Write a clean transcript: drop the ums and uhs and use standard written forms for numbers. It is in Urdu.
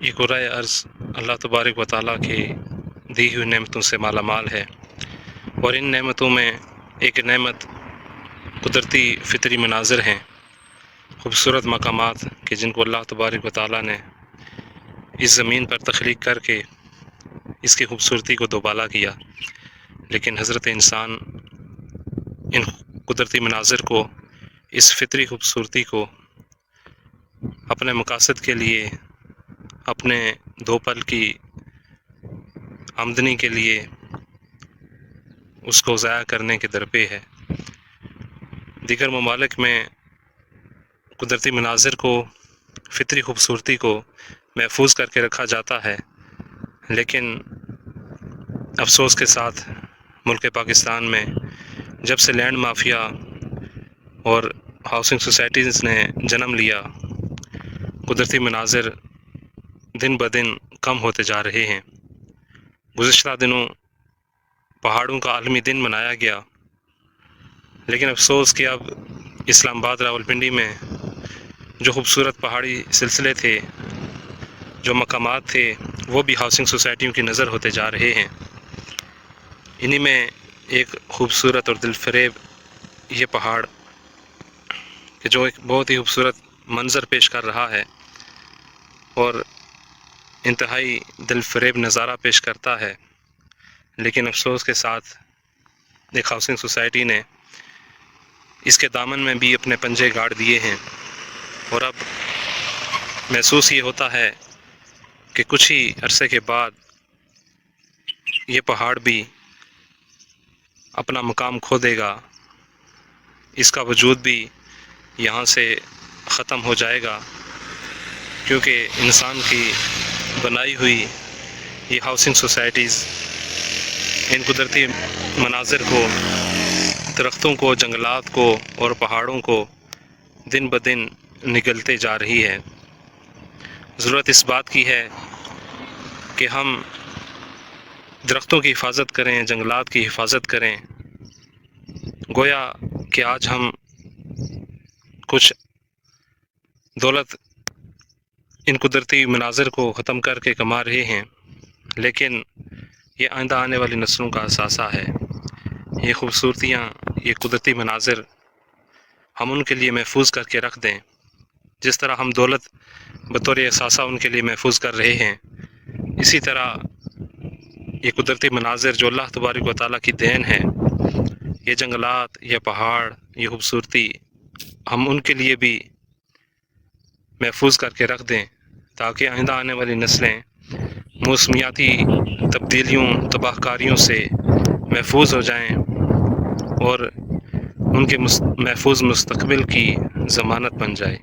یہ قرۂ ارض اللہ تبارک و تعالیٰ کی دی ہوئی نعمتوں سے مالا مال ہے، اور ان نعمتوں میں ایک نعمت قدرتی فطری مناظر ہیں، خوبصورت مقامات کہ جن کو اللہ تبارک و تعالیٰ نے اس زمین پر تخلیق کر کے اس کی خوبصورتی کو دوبالا کیا، لیکن حضرت انسان ان قدرتی مناظر کو، اس فطری خوبصورتی کو اپنے مقاصد کے لیے، اپنے دو پل کی آمدنی کے لیے اس کو ضائع کرنے کے درپے ہے۔ دیگر ممالک میں قدرتی مناظر کو، فطری خوبصورتی کو محفوظ کر کے رکھا جاتا ہے، لیکن افسوس کے ساتھ ملک پاکستان میں جب سے لینڈ مافیا اور ہاؤسنگ سوسائٹیز نے جنم لیا، قدرتی مناظر دن بدن کم ہوتے جا رہے ہیں۔ گزشتہ دنوں پہاڑوں کا عالمی دن منایا گیا، لیکن افسوس کہ اب اسلام آباد راولپنڈی میں جو خوبصورت پہاڑی سلسلے تھے، جو مقامات تھے، وہ بھی ہاؤسنگ سوسائٹیوں کی نظر ہوتے جا رہے ہیں۔ انہی میں ایک خوبصورت اور دل فریب یہ پہاڑ کہ جو ایک بہت ہی خوبصورت منظر پیش کر رہا ہے اور انتہائی دل فریب نظارہ پیش کرتا ہے، لیکن افسوس کے ساتھ ایک ہاؤسنگ سوسائٹی نے اس کے دامن میں بھی اپنے پنجے گاڑ دیے ہیں، اور اب محسوس یہ ہوتا ہے کہ کچھ ہی عرصے کے بعد یہ پہاڑ بھی اپنا مقام کھو دے گا، اس کا وجود بھی یہاں سے ختم ہو جائے گا، کیونکہ انسان کی بنائی ہوئی یہ ہاؤسنگ سوسائٹیز ان قدرتی مناظر کو، درختوں کو، جنگلات کو اور پہاڑوں کو دن بدن نگلتے جا رہی ہے۔ ضرورت اس بات کی ہے کہ ہم درختوں کی حفاظت کریں، جنگلات کی حفاظت کریں۔ گویا کہ آج ہم کچھ دولت ان قدرتی مناظر کو ختم کر کے کما رہے ہیں، لیکن یہ آئندہ آنے والی نسلوں کا اثاثہ ہے۔ یہ خوبصورتیاں، یہ قدرتی مناظر ہم ان کے لیے محفوظ کر کے رکھ دیں، جس طرح ہم دولت بطور اثاثہ ان کے لیے محفوظ کر رہے ہیں، اسی طرح یہ قدرتی مناظر جو اللہ تبارک و تعالیٰ کی دین ہے، یہ جنگلات، یہ پہاڑ، یہ خوبصورتی ہم ان کے لیے بھی محفوظ کر کے رکھ دیں، تاکہ آئندہ آنے والی نسلیں موسمیاتی تبدیلیوں، تباہ کاریوں سے محفوظ ہو جائیں اور ان کے محفوظ مستقبل کی ضمانت بن جائے۔